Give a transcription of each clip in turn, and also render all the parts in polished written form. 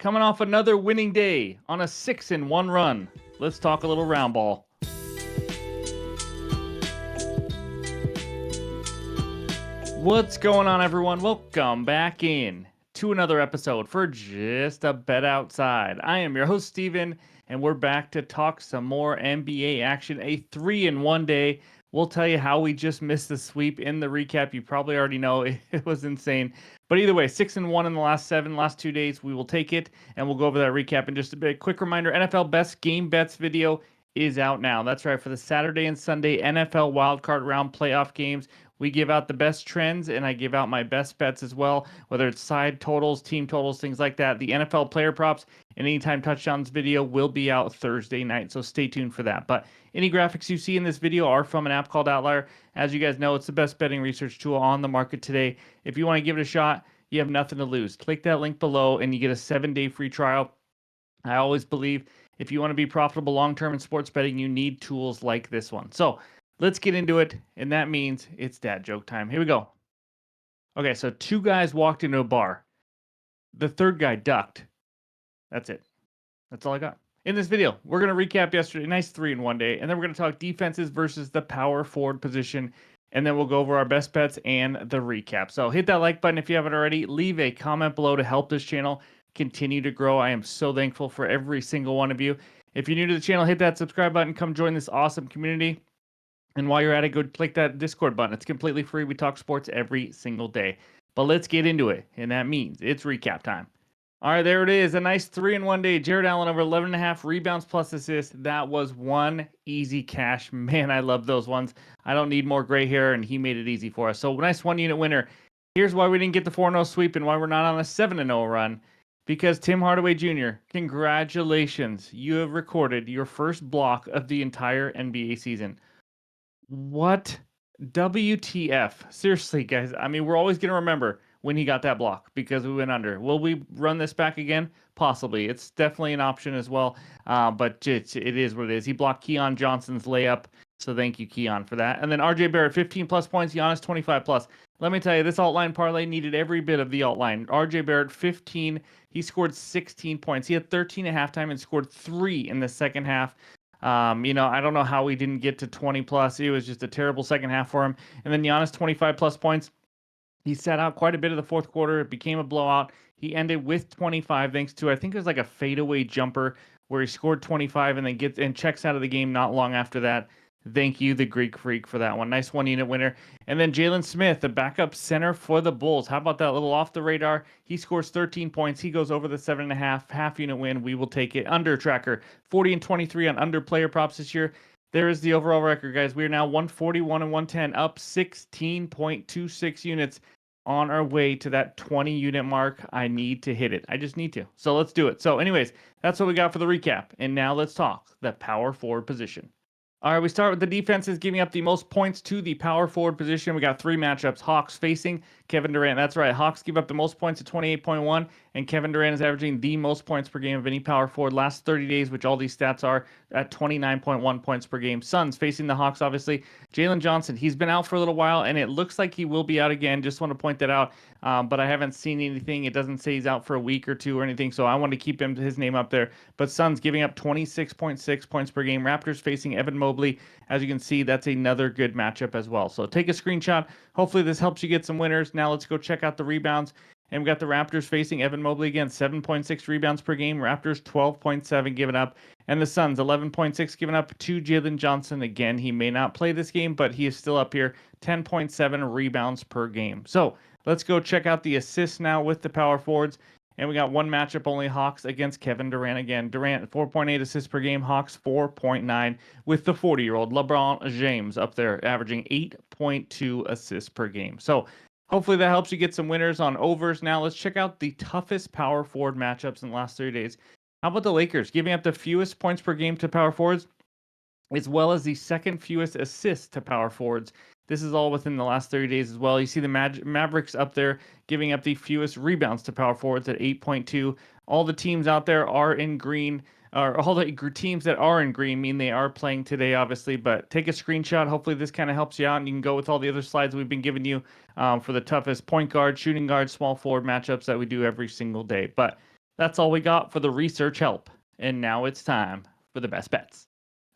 coming off another winning day on a 6-1 run. Let's talk a little round ball. What's going on, everyone? Welcome back in to another episode for Just a Bet Outside. I am your host, Steven, and we're back to talk some more NBA action. A 3-1 day. We'll tell you how we just missed the sweep in the recap. You probably already know it was insane. But either way, 6-1 in the last 2 days. We will take it, and we'll go over that recap in just a bit. Quick reminder, NFL Best Game Bets video is out now. That's right, for the Saturday and Sunday NFL Wildcard Round playoff games. We give out the best trends, and I give out my best bets as well, whether it's side totals, team totals, things like that. The NFL player props and anytime touchdowns video will be out Thursday night, so stay tuned for that. But any graphics you see in this video are from an app called OUTLIER. As you guys know, it's the best betting research tool on the market today. If you want to give it a shot, you have nothing to lose. Click that link below, and you get a 7-day free trial. I always believe if you want to be profitable long-term in sports betting, you need tools like this one. So let's get into it, and that means it's dad joke time. Here we go. Okay, so 2 guys walked into a bar. The third guy ducked. That's it. That's all I got. In this video, we're going to recap yesterday. Nice 3-1 day, and then we're going to talk defenses versus the power forward position, and then we'll go over our best bets and the recap. So hit that like button if you haven't already. Leave a comment below to help this channel continue to grow. I am so thankful for every single one of you. If you're new to the channel, hit that subscribe button. Come join this awesome community. And while you're at it, go click that Discord button. It's completely free. We talk sports every single day. But let's get into it. And that means it's recap time. All right, there it is. A nice 3-1 day. Jared Allen over 11.5 rebounds plus assists. That was one easy cash. Man, I love those ones. I don't need more gray hair, and he made it easy for us. So nice 1-unit winner. Here's why we didn't get the 4-0 sweep and why we're not on a 7-0 run. Because Tim Hardaway Jr., congratulations. You have recorded your first block of the entire NBA season. What? WTF? Seriously, guys. I mean, we're always going to remember when he got that block because we went under. Will we run this back again? Possibly. It's definitely an option as well, but it is what it is. He blocked Keon Johnson's layup, so thank you, Keon, for that. And then RJ Barrett, 15-plus points. Giannis, 25-plus. Let me tell you, this alt-line parlay needed every bit of the alt-line. RJ Barrett, 15. He scored 16 points. He had 13 at halftime and scored 3 in the second half. I don't know how we didn't get to 20-plus. It was just a terrible second half for him. And then Giannis, 25-plus points. He sat out quite a bit of the fourth quarter. It became a blowout. He ended with 25 thanks to, I think it was like a fadeaway jumper where he scored 25 and then checks out of the game not long after that. Thank you, the Greek Freak, for that one. Nice 1-unit winner. And then Jalen Smith, the backup center for the Bulls. How about that little off the radar? He scores 13 points. He goes over the 7.5 half-unit win. We will take it. Under tracker, 40-23 on under player props this year. There is the overall record, guys. We are now 141 and 110, up 16.26 units on our way to that 20-unit mark. I need to hit it. I just need to. So let's do it. So anyways, that's what we got for the recap. And now let's talk the power forward position. All right, we start with the defenses giving up the most points to the power forward position. We got 3 matchups. Hawks facing Kevin Durant. That's right. Hawks give up the most points at 28.1, and Kevin Durant is averaging the most points per game of any power forward last 30 days, which all these stats are at 29.1 points per game. Suns facing the Hawks, obviously. Jalen Johnson, he's been out for a little while, and it looks like he will be out again. Just want to point that out, but I haven't seen anything. It doesn't say he's out for a week or 2 or anything, so I want to keep his name up there. But Suns giving up 26.6 points per game. Raptors facing Evan Mobley. As you can see, that's another good matchup as well. So take a screenshot. Hopefully this helps you get some winners. Now let's go check out the rebounds. And we got the Raptors facing Evan Mobley again, 7.6 rebounds per game. Raptors 12.7 given up. And the Suns 11.6 given up to Jalen Johnson. Again, he may not play this game, but he is still up here, 10.7 rebounds per game. So let's go check out the assists now with the power forwards. And we got one matchup only, Hawks against Kevin Durant again. Durant, 4.8 assists per game. Hawks, 4.9 with the 40-year-old LeBron James up there, averaging 8.2 assists per game. So hopefully that helps you get some winners on overs. Now let's check out the toughest power forward matchups in the last 30 days. How about the Lakers, giving up the fewest points per game to power forwards, as well as the second fewest assists to power forwards. This is all within the last 30 days as well. You see the Mavericks up there giving up the fewest rebounds to power forwards at 8.2. All the teams out there are in green. All the teams that are in green mean they are playing today, obviously. But take a screenshot. Hopefully this kind of helps you out, and you can go with all the other slides we've been giving you for the toughest point guard, shooting guard, small forward matchups that we do every single day. But That's all we got for the research help. And now it's time for the best bets.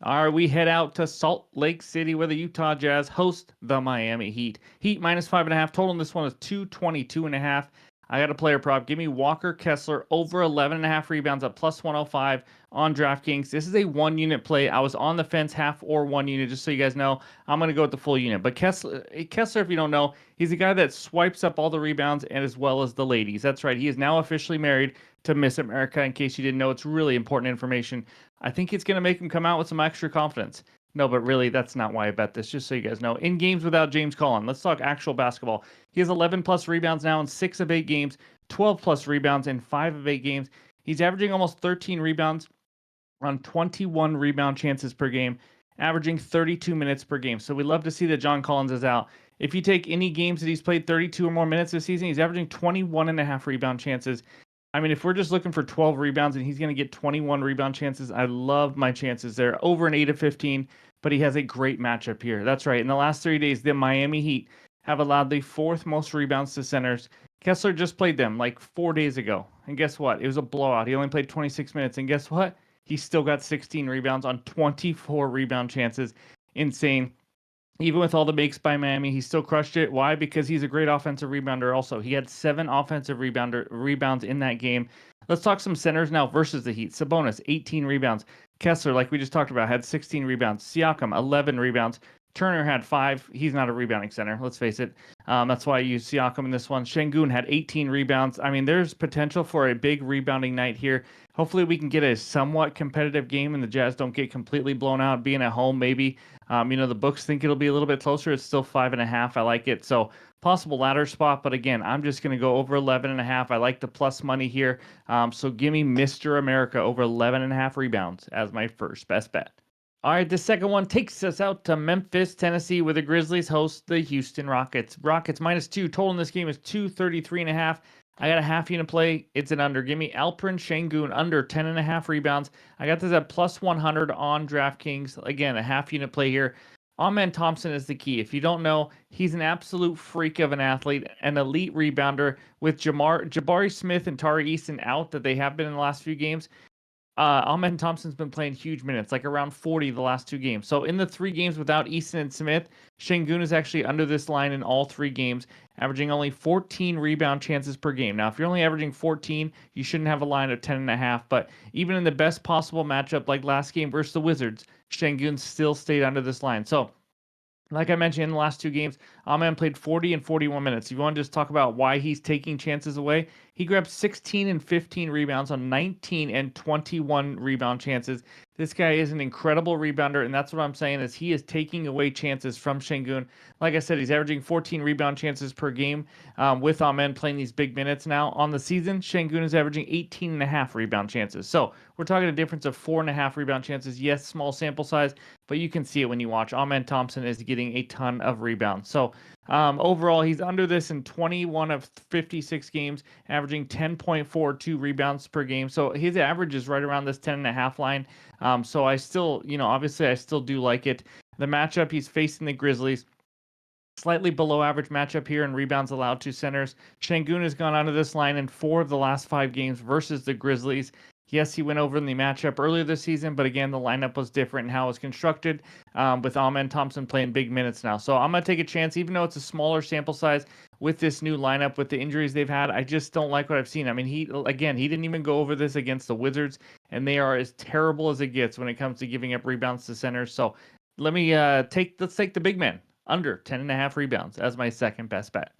All right, we head out to Salt Lake City where the Utah Jazz host the Miami Heat. Heat minus 5.5. Total in this one is 222.5. I got a player prop. Give me Walker Kessler over 11.5 rebounds at plus 105 on DraftKings. This is a 1 unit play. I was on the fence, half or 1 unit, just so you guys know. I'm going to go with the full unit. But Kessler, if you don't know, he's a guy that swipes up all the rebounds and as well as the ladies. That's right. He is now officially married to Miss America. In case you didn't know, it's really important information. I think it's going to make him come out with some extra confidence. No, but really, that's not why I bet this, just so you guys know. In games without James Collin, let's talk actual basketball. He has 11 plus rebounds now in 6 of 8 games, 12 plus rebounds in 5 of 8 games. He's averaging almost 13 rebounds on 21 rebound chances per game, averaging 32 minutes per game. So we love to see that John Collins is out. If you take any games that he's played 32 or more minutes this season, he's averaging 21.5 rebound chances. I mean, if we're just looking for 12 rebounds and he's going to get 21 rebound chances, I love my chances there. Over an 8 of 15, but he has a great matchup here. That's right. In the last 3 days, the Miami Heat have allowed the 4th most rebounds to centers. Kessler just played them like 4 days ago. And guess what? It was a blowout. He only played 26 minutes. And guess what? He still got 16 rebounds on 24 rebound chances. Insane. Even with all the makes by Miami, he still crushed it. Why? Because he's a great offensive rebounder also. He had 7 offensive rebounds in that game. Let's talk some centers now versus the Heat. Sabonis, 18 rebounds. Kessler, like we just talked about, had 16 rebounds. Siakam, 11 rebounds. Turner had 5. He's not a rebounding center, let's face it. That's why I use Siakam in this one. Şengün had 18 rebounds. I mean, there's potential for a big rebounding night here. Hopefully we can get a somewhat competitive game and the Jazz don't get completely blown out. Being at home, maybe. The books think it'll be a little bit closer. It's still 5.5. I like it. So possible ladder spot, but again, I'm just going to go over 11.5. I like the plus money here. So give me Mr. America over 11.5 rebounds as my first best bet. All right, the second one takes us out to Memphis, Tennessee, where the Grizzlies host the Houston Rockets. Rockets -2. Total in this game is 233.5. I got a half unit play. It's an under. Give me Alperen Şengün under 10.5 rebounds. I got this at plus 100 on DraftKings. Again, a half unit play here. Amen Thompson is the key. If you don't know, he's an absolute freak of an athlete, an elite rebounder. With Jabari Smith and Tari Eason out that they have been in the last few games, Amen Thompson's been playing huge minutes, like around 40 the last 2 games. So in the 3 games without Eason and Smith, Şengün is actually under this line in all 3 games, averaging only 14 rebound chances per game. Now, if you're only averaging 14, you shouldn't have a line of 10.5. But even in the best possible matchup, like last game versus the Wizards, Şengün still stayed under this line. So, like I mentioned in the last 2 games, Amen played 40 and 41 minutes. If you want to just talk about why he's taking chances away, he grabbed 16 and 15 rebounds on 19 and 21 rebound chances. This guy is an incredible rebounder, and that's what I'm saying is he is taking away chances from Şengün. Like I said, he's averaging 14 rebound chances per game with Amen playing these big minutes now. On the season, Şengün is averaging 18.5 rebound chances. So we're talking a difference of 4.5 rebound chances. Yes, small sample size, but you can see it when you watch. Amen Thompson is getting a ton of rebounds. So overall, he's under this in 21 of 56 games, averaging 10.42 rebounds per game. So his average is right around this 10.5 line. So I still, obviously I still do like it. The matchup, he's facing the Grizzlies. Slightly below average matchup here in rebounds allowed to centers. Şengün has gone onto this line in 4 of the last 5 games versus the Grizzlies. Yes, he went over in the matchup earlier this season, but again, the lineup was different in how it was constructed with Amen Thompson playing big minutes now. So I'm going to take a chance, even though it's a smaller sample size with this new lineup, with the injuries they've had. I just don't like what I've seen. I mean, he didn't even go over this against the Wizards, and they are as terrible as it gets when it comes to giving up rebounds to centers. So let's take the big man under 10.5 rebounds as my second best bet.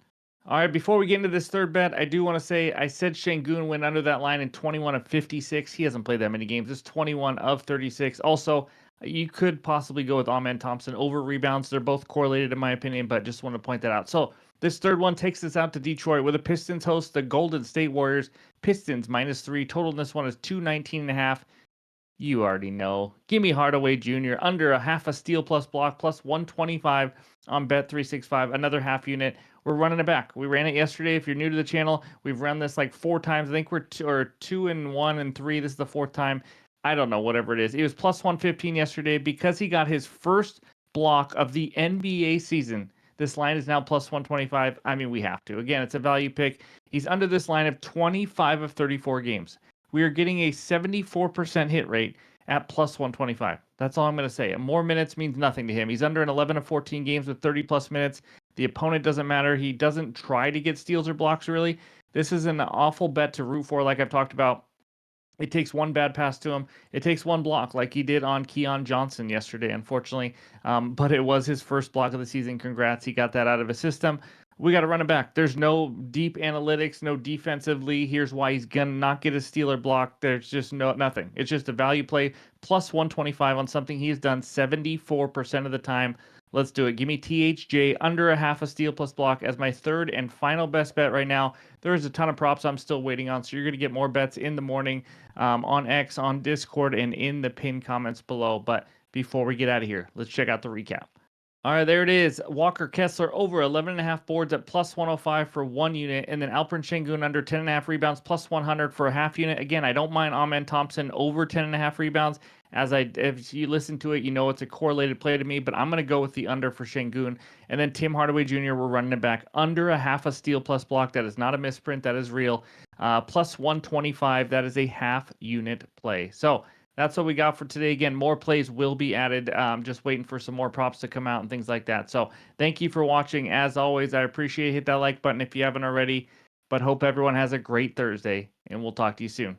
All right, before we get into this third bet, I do want to say I said Şengün went under that line in 21 of 56. He hasn't played that many games. It's 21 of 36. Also, you could possibly go with Amen Thompson over rebounds. They're both correlated in my opinion, but just want to point that out. So this third one takes us out to Detroit, where the Pistons host the Golden State Warriors. Pistons -3. Total in this one is 219.5. You already know. Give me Hardaway Jr. under a half a steal plus block plus 125 on Bet365. Another half unit. We're running it back. We ran it yesterday. If you're new to the channel, we've run this like 4 times. I think we're 2 and 1 and 3. This is the 4th time. I don't know, whatever it is. It was plus 115 yesterday because he got his first block of the NBA season. This line is now plus 125. I mean, we have to. Again, it's a value pick. He's under this line of 25 of 34 games. We are getting a 74% hit rate at plus 125. That's all I'm going to say. More minutes means nothing to him. He's under an 11 of 14 games with 30 plus minutes. The opponent doesn't matter. He doesn't try to get steals or blocks, really. This is an awful bet to root for, like I've talked about. It takes one bad pass to him. It takes one block, like he did on Keon Johnson yesterday, unfortunately. But it was his first block of the season. Congrats. He got that out of his system. We got to run it back. There's no deep analytics, no defensively. Here's why he's going to not get a steal or block. There's just nothing. It's just a value play plus 125 on something he's done 74% of the time. Let's do it. Give me THJ under a half a steal plus block as my third and final best bet right now. There's a ton of props I'm still waiting on, so you're going to get more bets in the morning on X, on Discord, and in the pinned comments below. But before we get out of here, let's check out the recap. All right, there it is. Walker Kessler over 11.5 boards at plus 105 for 1 unit. And then Alperen Şengün under 10.5 rebounds, plus 100 for a half unit. Again, I don't mind Amen Thompson over 10.5 rebounds. If you listen to it, you know it's a correlated play to me, but I'm going to go with the under for Şengün. And then Tim Hardaway Jr., we're running it back under a half a steal plus block. That is not a misprint. That is real. Plus 125. That is a half unit play. So that's what we got for today. Again, more plays will be added. Just waiting for some more props to come out and things like that. So thank you for watching. As always, I appreciate it. Hit that like button if you haven't already. But hope everyone has a great Thursday, and we'll talk to you soon.